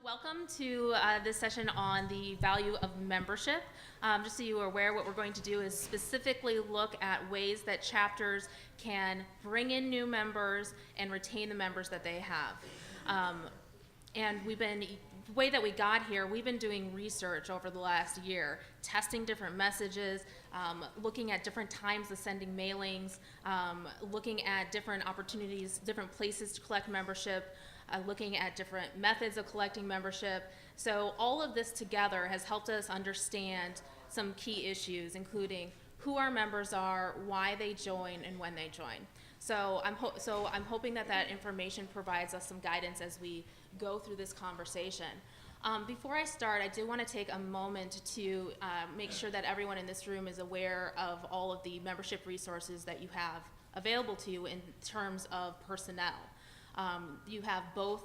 Welcome to this session on the value of membership. Just so you are aware, what we're going to do is specifically look at ways that chapters can bring in new members and retain the members that they have. And the way that we got here, we've been doing research over the last year, testing different messages, looking at different times of sending mailings, looking at different opportunities, different places to collect membership, looking at different methods of collecting membership. So all of this together has helped us understand some key issues, including who our members are, why they join, and when they join. So I'm hoping that information provides us some guidance as we go through this conversation. Before I start, I do want to take a moment to make sure that everyone in this room is aware of all of the membership resources that you have available to you in terms of personnel. You have both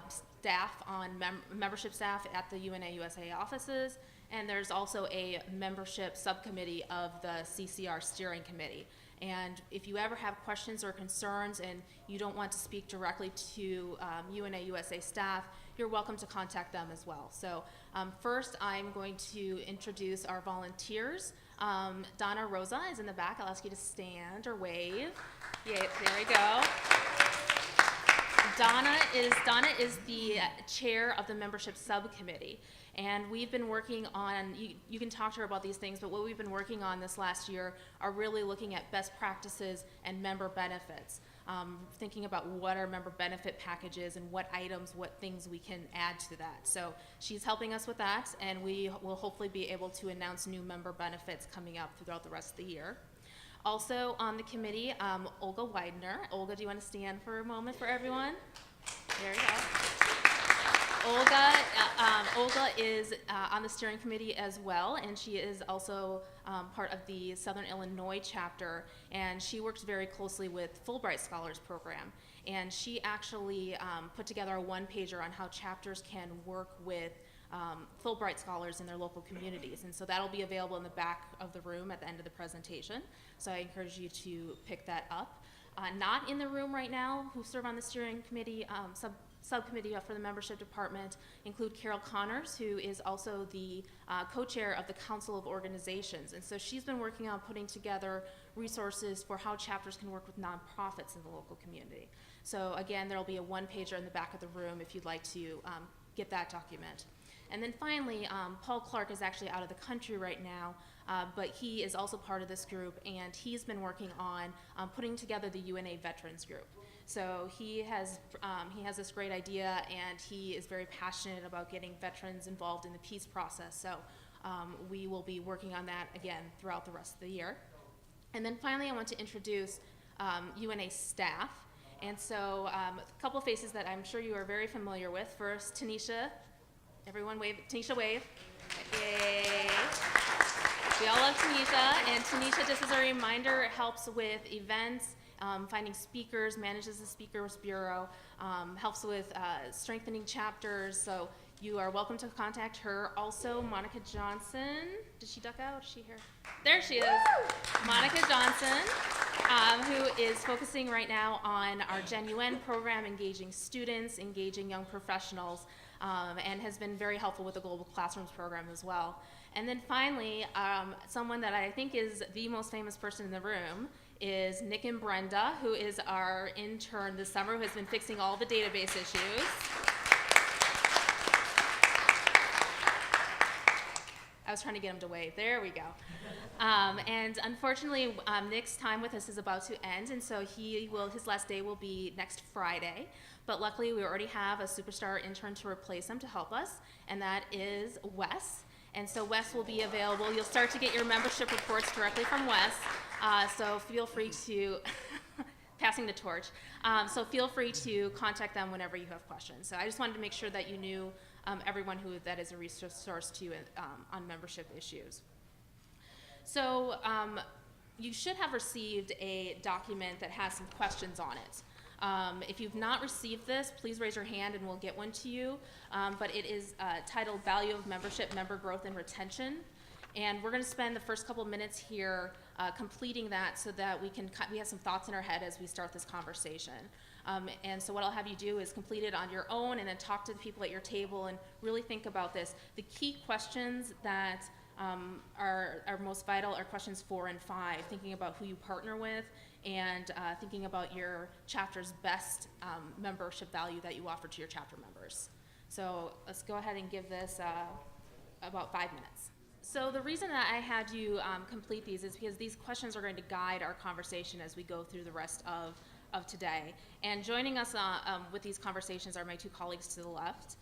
staff on membership staff at the UNA USA offices, and there's also a membership subcommittee of the CCR steering committee. And if you ever have questions or concerns and you don't want to speak directly to UNA USA staff, you're welcome to contact them as well. So first, I'm going to introduce our volunteers. Donna Rosa is in the back. I'll ask you to stand or wave. Yeah, there we go. Donna is the chair of the membership subcommittee, and we've been working on, you can talk to her about these things, but what we've been working on this last year are really looking at best practices and member benefits, thinking about what our member benefit package is and what items, what things we can add to that. So she's helping us with that, and we will hopefully be able to announce new member benefits coming up throughout the rest of the year. Also on the committee, Olga Widener. Olga, do you want to stand for a moment for everyone? There you go. Olga is on the steering committee as well, and she is also part of the Southern Illinois chapter, and she works very closely with Fulbright Scholars Program. And she actually put together a one-pager on how chapters can work with Fulbright scholars in their local communities. And so that'll be available in the back of the room at the end of the presentation. So I encourage you to pick that up. Not in the room right now who serve on the steering committee, subcommittee for the membership department include Carol Connors, who is also the co-chair of the Council of Organizations. And so she's been working on putting together resources for how chapters can work with nonprofits in the local community. So again, there'll be a one-pager in the back of the room if you'd like to get that document. And then finally, Paul Clark is actually out of the country right now, but he is also part of this group, and he's been working on putting together the UNA Veterans Group. So he has this great idea, and he is very passionate about getting veterans involved in the peace process. So we will be working on that again throughout the rest of the year. And then finally, I want to introduce UNA staff. And so a couple of faces that I'm sure you are very familiar with. First, Tanisha. Everyone wave. Tanisha, wave. Yay. We all love Tanisha. And Tanisha, just as a reminder, helps with events, finding speakers, manages the Speakers Bureau, helps with strengthening chapters. So you are welcome to contact her. Also, Monica Johnson. Did she duck out? Is she here? There she is. Woo! Monica Johnson, who is focusing right now on our Gen UN program, engaging students, engaging young professionals, and has been very helpful with the Global Classrooms program as well. And then finally, someone that I think is the most famous person in the room is Nick and Brenda, who is our intern this summer, who has been fixing all the database issues. I was trying to get him to wave. There we go. And unfortunately, Nick's time with us is about to end, and so his last day will be next Friday. But luckily, we already have a superstar intern to replace him to help us, and that is Wes. And so Wes will be available. You'll start to get your membership reports directly from Wes. So feel free to, passing the torch. So feel free to contact them whenever you have questions. So I just wanted to make sure that you knew everyone who that is a resource to you on membership issues. So you should have received a document that has some questions on it. If you've not received this, please raise your hand and we'll get one to you. But it is titled Value of Membership, Member Growth and Retention. And we're going to spend the first couple of minutes here completing that so that we have some thoughts in our head as we start this conversation. And so what I'll have you do is complete it on your own and then talk to the people at your table and really think about this. The key questions that are most vital are questions 4 and 5, thinking about who you partner with and thinking about your chapter's best membership value that you offer to your chapter members. So let's go ahead and give this about 5 minutes. So the reason that I had you complete these is because these questions are going to guide our conversation as we go through the rest of today. And joining us with these conversations are my 2 colleagues to the left.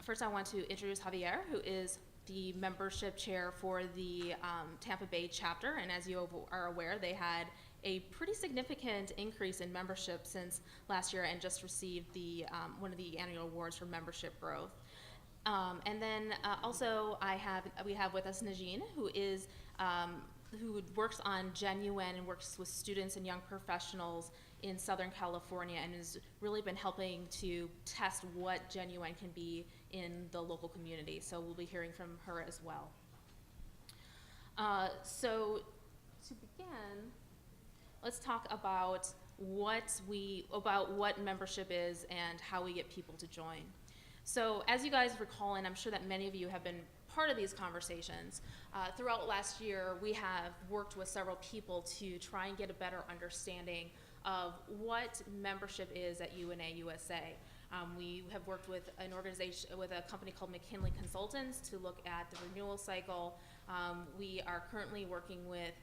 First, I want to introduce Javier, who is the membership chair for the Tampa Bay chapter. And as you are aware, they had a pretty significant increase in membership since last year and just received the one of the annual awards for membership growth. And then also we have with us Najeen, who is who works on Genuine and works with students and young professionals in Southern California and has really been helping to test what Genuine can be in the local community. So we'll be hearing from her as well. So to begin, let's talk about what membership is and how we get people to join. So as you guys recall, and I'm sure that many of you have been part of these conversations, throughout last year we have worked with several people to try and get a better understanding of what membership is at UNA USA. We have worked with an organization, with a company called McKinley Consultants to look at the renewal cycle. We are currently working with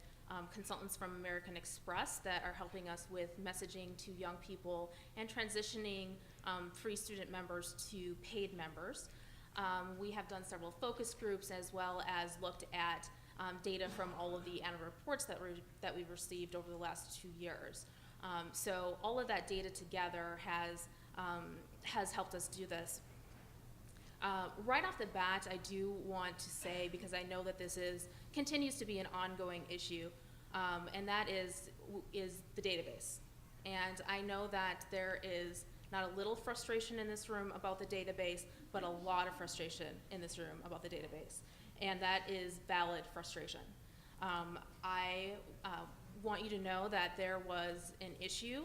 consultants from American Express that are helping us with messaging to young people and transitioning free student members to paid members. We have done several focus groups as well as looked at data from all of the annual reports that we've received over the last 2 years. So all of that data together has helped us do this. Right off the bat, I do want to say, because I know that this continues to be an ongoing issue, and that is the database. And I know that there is not a little frustration in this room about the database, but a lot of frustration in this room about the database. And that is valid frustration. I want you to know that there was an issue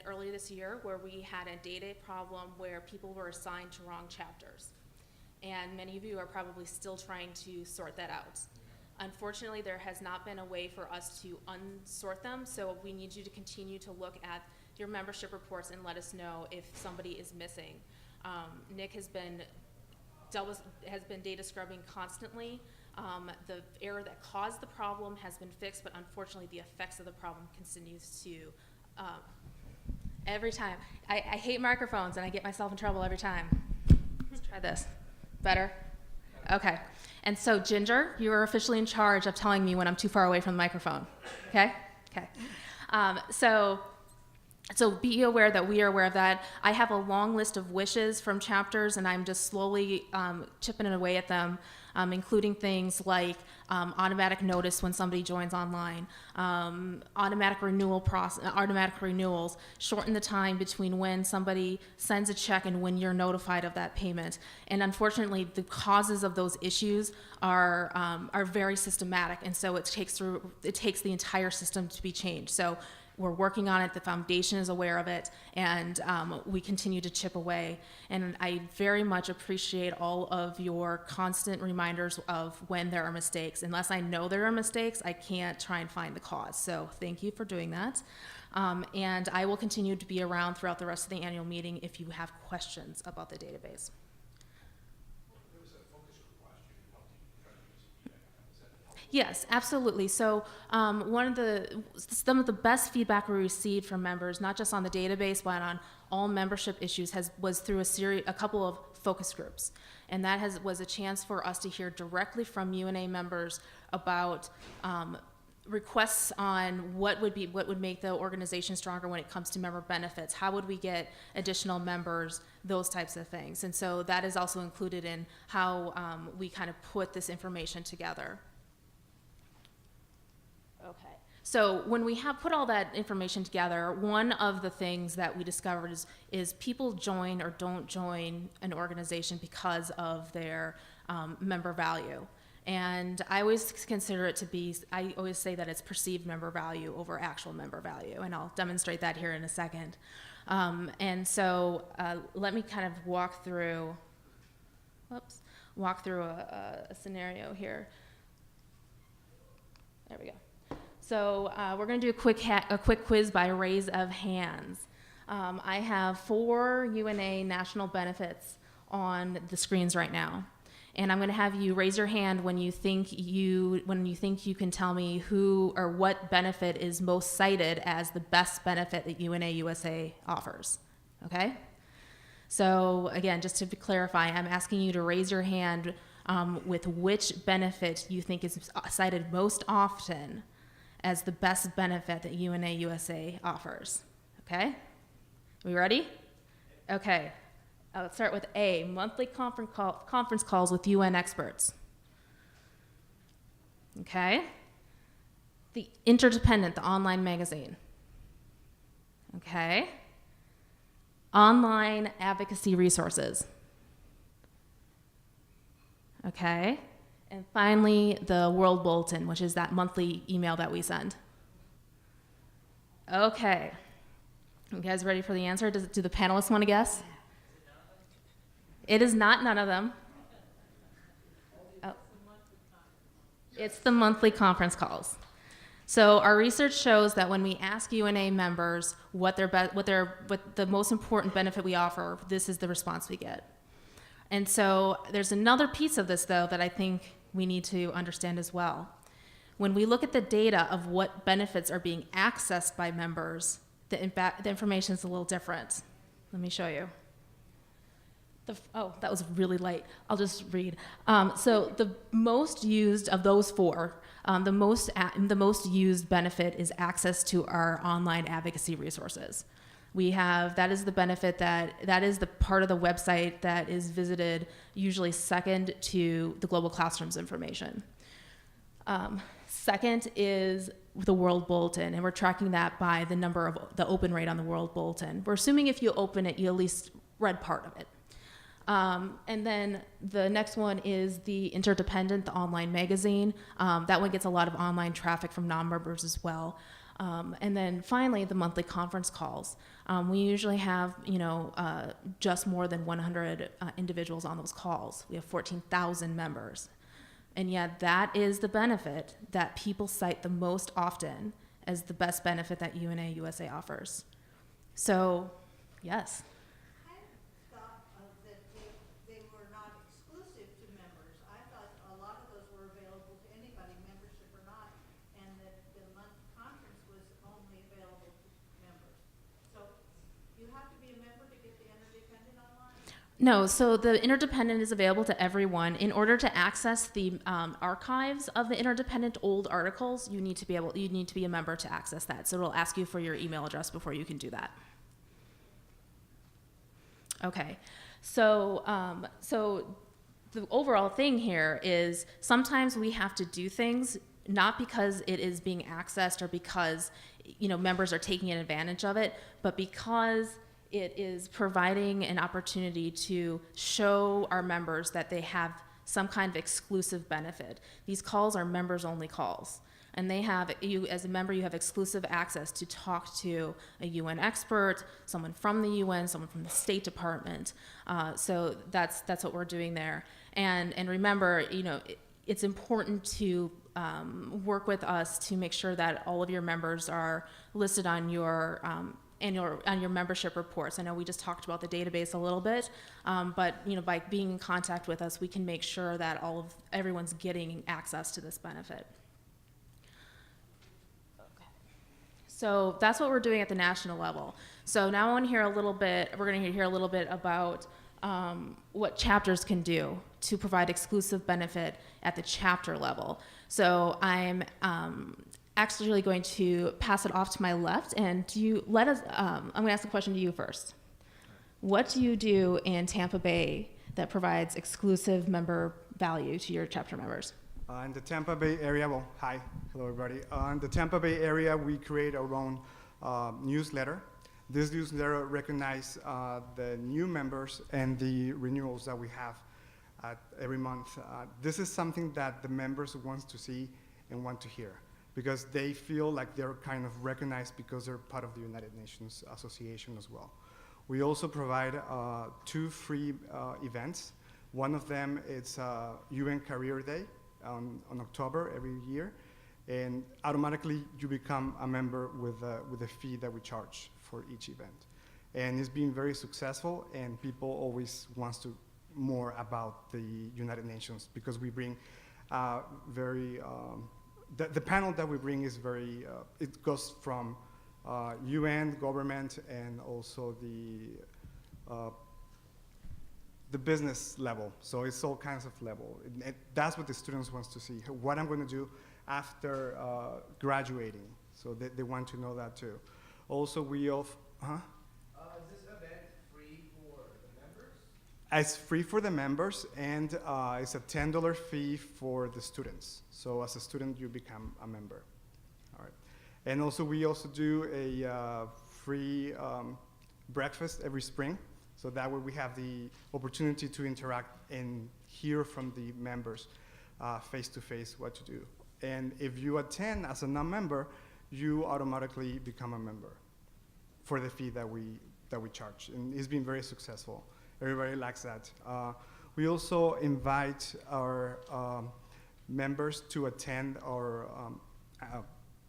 earlier this year where we had a data problem where people were assigned to wrong chapters. And many of you are probably still trying to sort that out. Unfortunately, there has not been a way for us to unsort them, so we need you to continue to look at your membership reports and let us know if somebody is missing. Nick has been data scrubbing constantly. The error that caused the problem has been fixed, but unfortunately the effects of the problem continues to, every time. I hate microphones and I get myself in trouble every time. Let's try this. Better? Okay. And so Ginger, you are officially in charge of telling me when I'm too far away from the microphone. Okay? Okay. So be aware that we are aware of that. I have a long list of wishes from chapters, and I'm just slowly chipping away at them, including things like automatic notice when somebody joins online, automatic renewals, shorten the time between when somebody sends a check and when you're notified of that payment. And unfortunately, the causes of those issues are very systematic, and so it takes the entire system to be changed. So we're working on it, the foundation is aware of it, and we continue to chip away. And I very much appreciate all of your constant reminders of when there are mistakes. Unless I know there are mistakes, I can't try and find the cause. So thank you for doing that. And I will continue to be around throughout the rest of the annual meeting if you have questions about the database. Yes, absolutely. So some of the best feedback we received from members, not just on the database, but on all membership issues, was through a couple of focus groups. And that was a chance for us to hear directly from UNA members about requests on what would make the organization stronger when it comes to member benefits. How would we get additional members? Those types of things. And so that is also included in how we kind of put this information together. Okay. So when we have put all that information together, one of the things that we discovered is people join or don't join an organization because of their member value. And I always consider it to be, I always say that it's perceived member value over actual member value, and I'll demonstrate that here in a second. And so let me kind of walk through a scenario here. There we go. So we're going to do a quick quiz by raise of hands. I have 4 UNA national benefits on the screens right now. And I'm going to have you raise your hand when you think you can tell me who or what benefit is most cited as the best benefit that UNA USA offers. Okay? So again, just to clarify, I'm asking you to raise your hand with which benefit you think is cited most often as the best benefit that UNA USA offers. Okay? We ready? Okay. Let's start with A, monthly conference calls with UN experts. Okay. The Interdependent, the online magazine. Okay. Online advocacy resources. Okay. And finally, the World Bulletin, which is that monthly email that we send. Okay. You guys ready for the answer? Do the panelists want to guess? It is not none of them. Oh. It's the monthly conference calls. So our research shows that when we ask UNA members what the most important benefit we offer, this is the response we get. And so there's another piece of this, though, that I think we need to understand as well. When we look at the data of what benefits are being accessed by members, the information is a little different. Let me show you. That was really light. I'll just read. So the most used of those 4, the most used benefit is access to our online advocacy resources. That is the benefit that is the part of the website that is visited usually second to the Global Classrooms information. Second is the World Bulletin, and we're tracking that by the open rate on the World Bulletin. We're assuming if you open it, you at least read part of it. And then the next one is the Interdependent, the online magazine. That one gets a lot of online traffic from non-members as well. And then finally, the monthly conference calls. We usually have, just more than 100 individuals on those calls. We have 14,000 members. And yet that is the benefit that people cite the most often as the best benefit that UNA USA offers. So, yes. No, so the Interdependent is available to everyone. In order to access the archives of the Interdependent old articles, you need to be a member to access that. So it'll ask you for your email address before you can do that. Okay, so the overall thing here is sometimes we have to do things not because it is being accessed or because members are taking advantage of it, but because it is providing an opportunity to show our members that they have some kind of exclusive benefit. These calls are members-only calls, and as a member, you have exclusive access to talk to a UN expert, someone from the UN, someone from the State Department. So that's what we're doing there. And remember, it's important to work with us to make sure that all of your members are listed on your membership reports. I know we just talked about the database a little bit, but by being in contact with us, we can make sure that everyone's getting access to this benefit. Okay. So that's what we're doing at the national level. So now we're going to hear a little bit about what chapters can do to provide exclusive benefit at the chapter level. So I'm actually going to pass it off to my left, and I'm going to ask a question to you first. What do you do in Tampa Bay that provides exclusive member value to your chapter members? In the Tampa Bay area, hello everybody. In the Tampa Bay area, we create our own newsletter. This newsletter recognizes the new members and the renewals that we have every month. This is something that the members want to see and want to hear. because they feel like they're kind of recognized because they're part of the United Nations Association as well. We also provide 2 free events. One of them is UN Career Day on October every year, and automatically you become a member with a fee that we charge for each event. And it's been very successful, and people always wants to more about the United Nations because we bring the panel that we bring is very, it goes from UN, government, and also the business level. So it's all kinds of level. That's what the students wants to see, what I'm going to do after graduating. So they want to know that too. Also, we Is this event free for the members? It's free for the members, and it's a $10 fee for the students. So as a student, you become a member. All right. And also, we also do a free breakfast every spring. So that way we have the opportunity to interact and hear from the members face to face what to do. And if you attend as a non-member, you automatically become a member for the fee that we charge. And it's been very successful. Everybody likes that. We also invite our members to attend our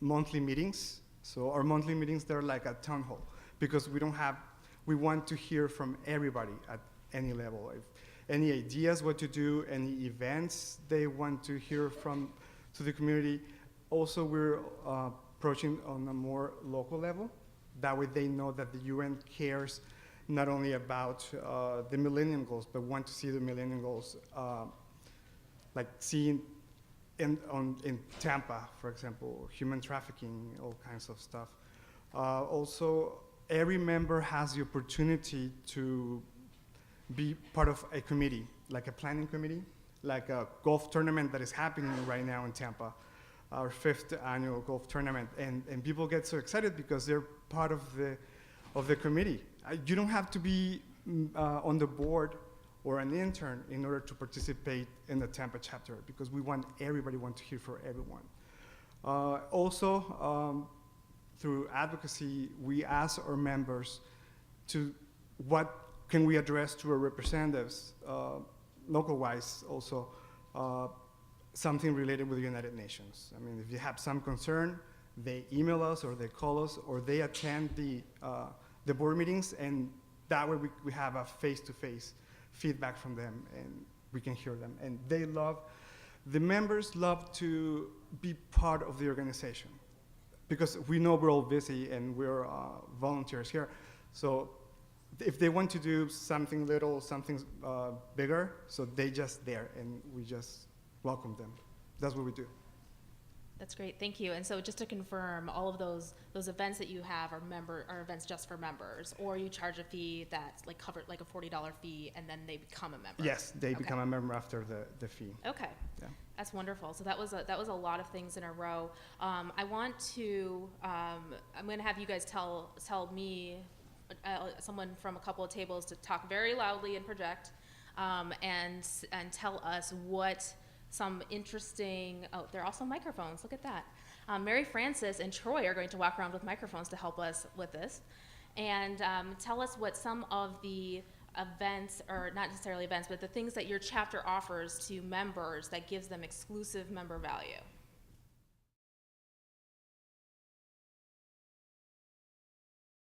monthly meetings. So our monthly meetings, they're like a town hall because we want to hear from everybody at any level. If any ideas what to do, any events they want to hear from to the community. Also, we're approaching on a more local level. That way they know that the UN cares not only about the Millennium Goals, but want to see the Millennium Goals like seeing in Tampa, for example, human trafficking, all kinds of stuff. Also, every member has the opportunity to be part of a committee, like a planning committee, like a golf tournament that is happening right now in Tampa, our 5th annual golf tournament. And people get so excited because they're part of the committee. You don't have to be on the board or an intern in order to participate in the Tampa chapter because everybody wants to hear from everyone. Also, through advocacy, we ask our members to what can we address to our representatives, local-wise also, something related with the United Nations. I mean, if you have some concern, they email us or they call us or they attend the board meetings, and that way we have a face-to-face feedback from them and we can hear them. And the members love to be part of the organization because we know we're all busy and we're volunteers here. So if they want to do something little, something bigger, so they just there and we just welcome them. That's what we do. That's great, thank you. And so just to confirm, all of those events that you have are events just for members, or you charge a fee that's like covered, like a $40 fee, and then they become a member? Yes, they become a member after the fee. Okay, yeah. That's wonderful. So that was a lot of things in a row. I want to, I'm going to have you guys tell me, someone from a couple of tables to talk very loudly and project, and tell us what some interesting, there are also microphones, look at that. Mary Frances and Troy are going to walk around with microphones to help us with this. And tell us what some of the events, or not necessarily events, but the things that your chapter offers to members that gives them exclusive member value.